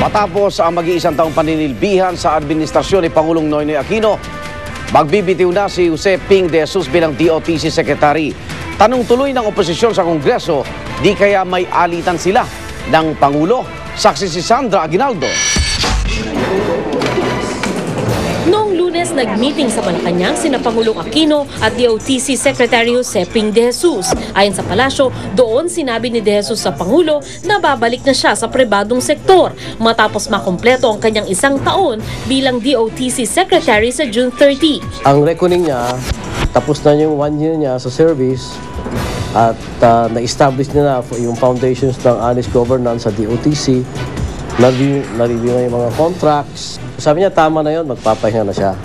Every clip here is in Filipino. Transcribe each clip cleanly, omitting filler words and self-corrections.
Matapos ang mag-iisang taong paninilbihan sa administrasyon ni Pangulong Noynoy Aquino, magbibitiw na si Jose Ping de Jesus bilang DOTC Secretary. Tanong tuloy ng oposisyon sa Kongreso, di kaya may alitan sila ng Pangulo? Saksi si Sandra Aguinaldo. Noong Lunes, nag-meeting sa Malacanang sina Pangulong Aquino at DOTC Secretary Jose Ping de Jesus. Ayon sa palasyo, doon sinabi ni de Jesus sa Pangulo na babalik na siya sa pribadong sektor matapos makumpleto ang kanyang isang taon bilang DOTC Secretary sa June 30. Ang reckoning niya, tapos na yung 1 year niya sa service at na-establish niya na yung foundations ng honest governance sa DOTC. Na-review na yung mga contracts. Sabi niya, tama na yun, magpapahinga na siya.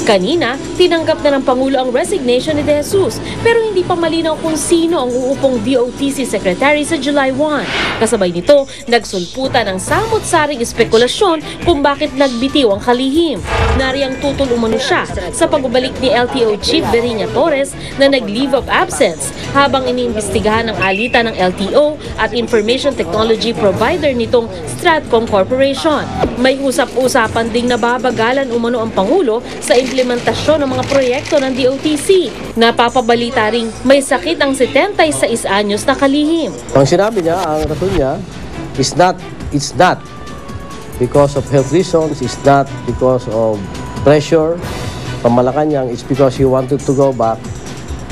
Kanina, tinanggap na ng Pangulo ang resignation ni de Jesus, pero hindi pa malinaw kung sino ang uupong DOTC Secretary sa July 1. Kasabay nito, nagsulputan ng samot-saring espekulasyon kung bakit nagbitiw ang kalihim. Nariyang tutol umano siya sa pagbabalik ni LTO Chief Berina Torres na nag-leave of absence habang iniimbestigahan ng alitan ng LTO at information technology provider nitong Stratcom Corporation. May usap-usapan ding nababagalan umano ang Pangulo sa implementasyon ng mga proyekto ng DOTC. Napapabalita ring may sakit ang 76 anyos na kalihim. Ang sinabi niya, ang rason niya, it's not because of health reasons, it's not because of pressure from Malacanang, it's because he wanted to go back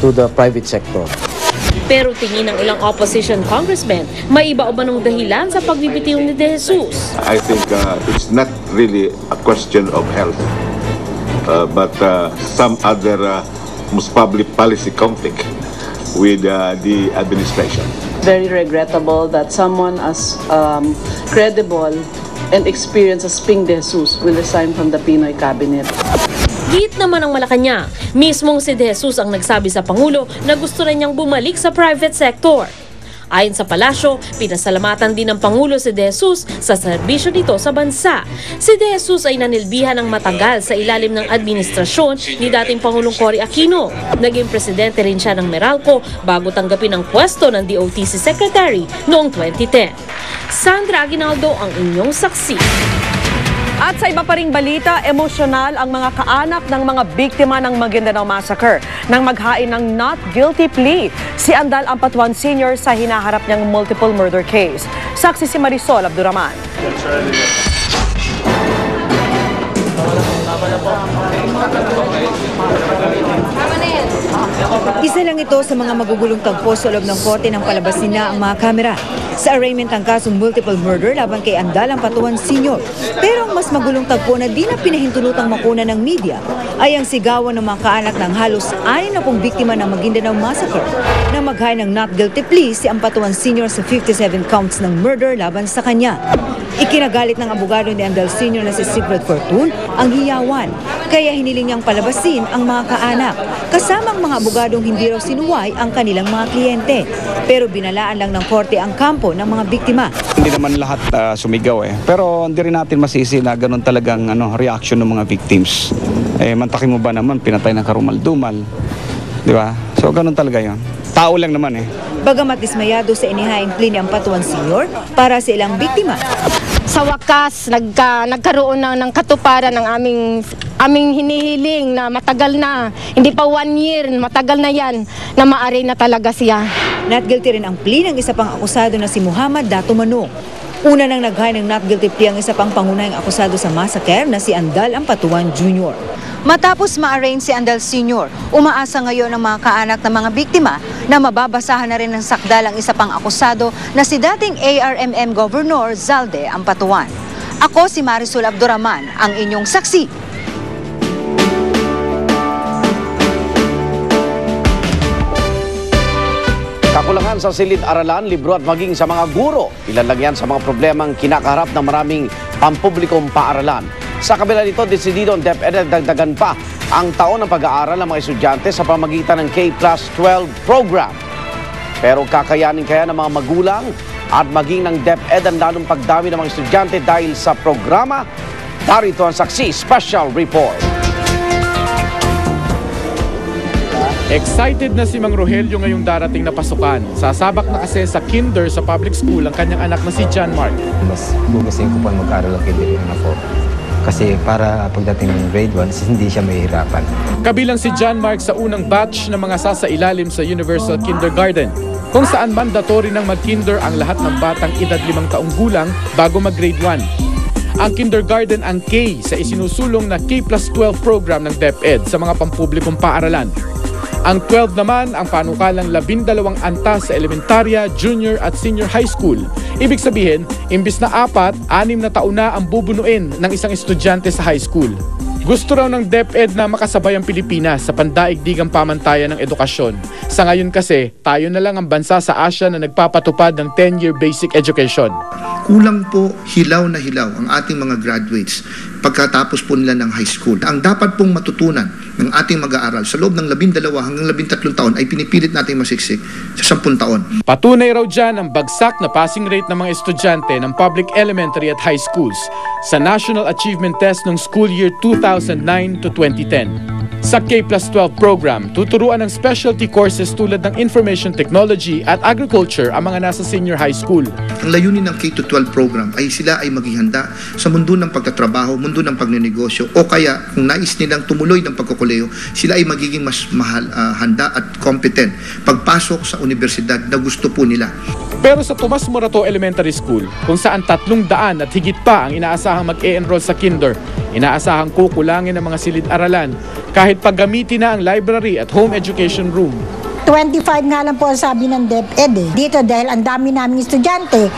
to the private sector. Pero tingin ng ilang opposition congressmen, may iba umanong dahilan sa pagbibitiw ni de Jesus. I think it's not really a question of health, but some other most public policy conflict with the administration. Very regrettable that someone as credible and experienced as Ping de Jesus will resign from the Pinoy cabinet. Git naman ang Malacanang, mismong si de Jesus ang nagsabi sa Pangulo na gusto na niyang bumalik sa private sector. Ayon sa palasyo, pinasalamatan din ng Pangulo si de Jesus sa serbisyo nito sa bansa. Si de Jesus ay nanilbihan ng matagal sa ilalim ng administrasyon ni dating Pangulong Cory Aquino. Naging presidente rin siya ng Meralco bago tanggapin ang pwesto ng DOTC Secretary noong 2010. Sandra Aguinaldo ang inyong saksi. At sa iba pa ring balita, emosyonal ang mga kaanak ng mga biktima ng Maguindanao Massacre nang maghain ng not guilty plea si Andal Ampatuan Sr. sa hinaharap niyang multiple murder case. Saksi si Marisol Abduraman. Isa lang ito sa mga magugulong tagpo sa loob ng korte ng palabasin na ang mga kamera sa arraignment ng kasong multiple murder laban kay Andal Ampatuan Sr. Pero ang mas magulong tagpo na di na pinahintulutang makuna ng media ay ang sigawan ng mga kaanak ng halos 60 biktima ng Maguindanao Massacre na maghain ng not guilty plea si Ampatuan Sr. sa 57 counts ng murder laban sa kanya. Ikinagalit ng abogado ni Andal Sr. na si Sigfred Fortun ang hiyawan, kaya hiniling niyang palabasin ang mga kaanak. Kasamang mga abogadong hindi raw sinuway ang kanilang mga kliyente. Pero binalaan lang ng korte ang kampo ng mga biktima. Hindi naman lahat sumigaw pero hindi rin natin masisi na ganun talagang reaction ng mga victims. Mantakin mo ba naman, pinatay ng karumal-dumal. Di ba? So ganun talaga yun. Tao lang naman Bagamat dismayado sa inihaing plea ni Ampatuan Sr. para sa ilang biktima. Sa wakas, nagkaroon na ng katuparan ng aming hinihiling na matagal na, hindi pa 1 year, matagal na yan, na maaari na talaga siya. Not guilty rin ang plea ng isa pang akusado na si Muhammad Dato Manong. Una nang naghain ng not guilty plea ang isa pang pangunahing akusado sa massacre na si Andal Ampatuan Jr. Matapos ma-arraign si Andal Sr., umaasa ngayon ang mga kaanak ng mga biktima na mababasahan na rin ng sakdal ang isa pang akusado na si dating ARMM Governor Zalde Ampatuan. Ako si Marisol Abduraman, ang inyong saksi. Kakulangan sa silid-aralan, libro at maging sa mga guro. Ilan lang yan sa mga problemang kinakaharap ng maraming pampublikong paaralan. Sa kabila nito, desidido ang DepEd na dagdagan pa ang taon ng pag-aaral ng mga estudyante sa pamagitan ng K+12 program. Pero kakayanin kaya ng mga magulang at maging ng DepEd ang lalong pagdami ng mga estudyante dahil sa programa? Darito ang saksi, special report. Excited na si Mang Rogelio ngayong darating na pasukan. Sasabak na kasi sa kinder sa public school ang kanyang anak na si John Mark. Mas gugustuhin ko pa mag-aral ang kinder ng anak ko. Kasi para pagdating ng grade 1, hindi siya mahihirapan. Kabilang si John Mark sa unang batch ng mga sasailalim sa Universal Kindergarten, kung saan mandatory ng mag-kinder ang lahat ng batang edad 5 taong gulang bago mag-grade 1. Ang kindergarten ang K sa isinusulong na K+12 program ng DepEd sa mga pampublikong paaralan. Ang 12 naman ang panukalang 12 antas sa elementarya, junior at senior high school. Ibig sabihin, imbis na 4, 6 na taon na ang bubunuin ng isang estudyante sa high school. Gusto raw ng DepEd na makasabay ang Pilipinas sa pandaigdigang pamantayan ng edukasyon. Sa ngayon kasi, tayo na lang ang bansa sa Asia na nagpapatupad ng 10-year basic education. Kulang po hilaw na hilaw ang ating mga graduates pagkatapos po nila ng high school. Ang dapat pong matutunan ng ating mag-aaral sa loob ng 12 hanggang 13 taon ay pinipilit natin masiksik sa 10 taon. Patunay raw dyan ang bagsak na passing rate ng mga estudyante ng public elementary at high schools sa National Achievement Test ng school year 2009 to 2010. Sa K+12 program, tuturuan ng specialty courses tulad ng information technology at agriculture ang mga nasa senior high school. Ang layunin ng K-12 program ay sila ay maging handa sa mundo ng pagtatrabaho, mundo ng pagnenegosyo, o kaya kung nais nilang tumuloy ng pagkukuleyo, sila ay magiging mas handa at competent pagpasok sa universidad na gusto po nila. Pero sa Tomas Morato Elementary School, kung saan 300 at higit pa ang inaasahang mag-e-enroll sa kinder, inaasahang kukulangin ang mga silid-aralan kahit paggamitin na ang library at home education room. 25 nga lang po ang sabi ng DepEd Dito dahil ang dami naming estudyante,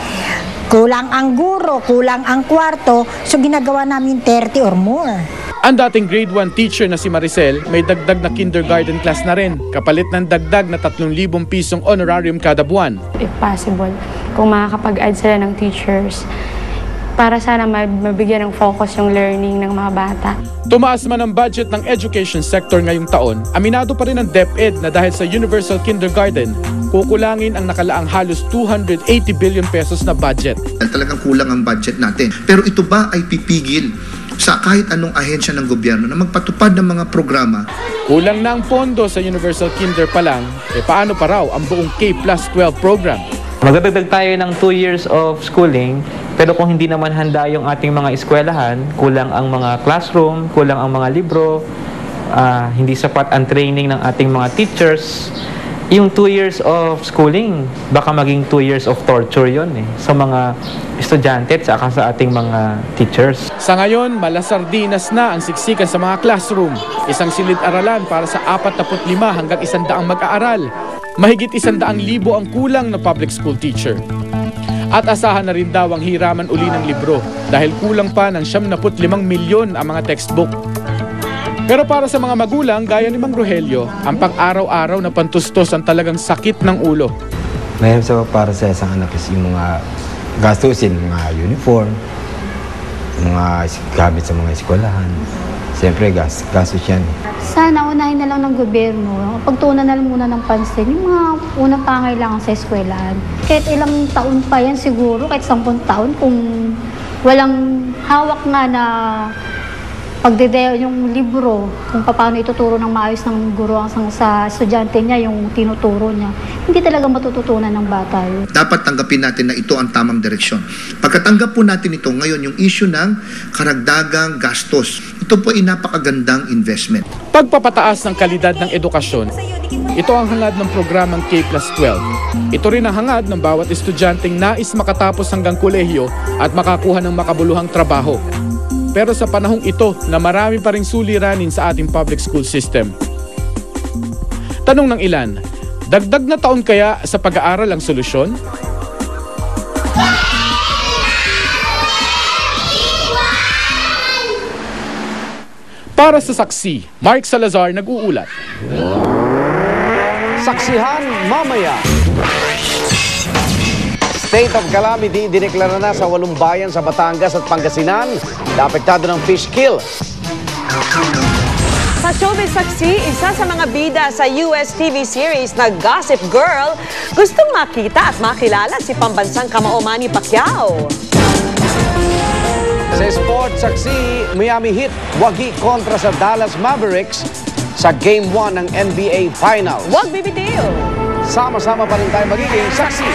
kulang ang guro, kulang ang kwarto, so ginagawa namin 30 or more. Ang dating grade 1 teacher na si Maricel may dagdag na kindergarten class na rin, kapalit ng dagdag na 3,000 pisong honorarium kada buwan. If possible, kung makakapag-add sila ng teachers, para sana mabigyan ng focus yung learning ng mga bata. Tumaas man ang budget ng education sector ngayong taon, aminado pa rin ng DepEd na dahil sa Universal Kindergarten, kukulangin ang nakalaang halos 280 billion pesos na budget. Talagang kulang ang budget natin. Pero ito ba ay pipigil sa kahit anong ahensya ng gobyerno na magpatupad ng mga programa? Kulang na ang pondo sa Universal Kinder pa lang, paano pa raw ang buong K+12 program? Magdadagdag tayo ng 2 years of schooling, pero kung hindi naman handa yung ating mga eskwelahan, kulang ang mga classroom, kulang ang mga libro, hindi sapat ang training ng ating mga teachers, yung 2 years of schooling, baka maging 2 years of torture yun sa mga estudyante at saka sa ating mga teachers. Sa ngayon, malasardinas na ang siksikan sa mga classroom. Isang silid-aralan para sa 45 hanggang 100 mag-aaral. Mahigit 100,000 ang kulang na public school teacher. At asahan na rin daw ang hiraman uli ng libro dahil kulang pa ng 75 milyon ang mga textbook. Pero para sa mga magulang gaya ni Mang Rogelio, ang pang-araw-araw na pantustos ang talagang sakit ng ulo. Mahirap sa para sa isang anak is yung mga gastusin, mga uniform, mga gamit sa mga eskwelahan. Siyempre, gastos yan. Sana unahin na lang ng gobyerno, pagtuunan na lang muna ng pansin, yung mga unang pangailangan sa eskwelahan. Kahit ilang taon pa yan siguro, kahit 10 taon, kung walang hawak nga na pagdedeo yung libro, kung paano ituturo ng maayos ng guro sa estudyante niya, yung tinuturo niya, hindi talaga matututunan ng bata yun. Dapat tanggapin natin na ito ang tamang direksyon. Pagkatanggap po natin ito, ngayon yung issue ng karagdagang gastos, ito po ay napakagandang investment. Pagpapataas ng kalidad ng edukasyon, ito ang hangad ng programang K+12. Ito rin ang hangad ng bawat estudyanteng nais makatapos hanggang kolehiyo at makakuha ng makabuluhang trabaho. Pero sa panahong ito na marami pa ring suliranin sa ating public school system. Tanong ng ilan, dagdag na taon kaya sa pag-aaral ang solusyon? Para sa Saksi, Mark Salazar nag-uulat. Saksihan mamaya. State of calamity dineklara na sa 8 bayan sa Batangas at Pangasinan na apektado ng fish kill. Sa Showbiz Saksi, isa sa mga bida sa US TV series na Gossip Girl, gustong makita at makilala si pambansang kamao Manny Pacquiao. Sa Sports Saksi, Miami Heat wagi kontra sa Dallas Mavericks sa Game 1 ng NBA Finals. Huwag bibitiw! Sama-sama pa rin tayo magiging saksi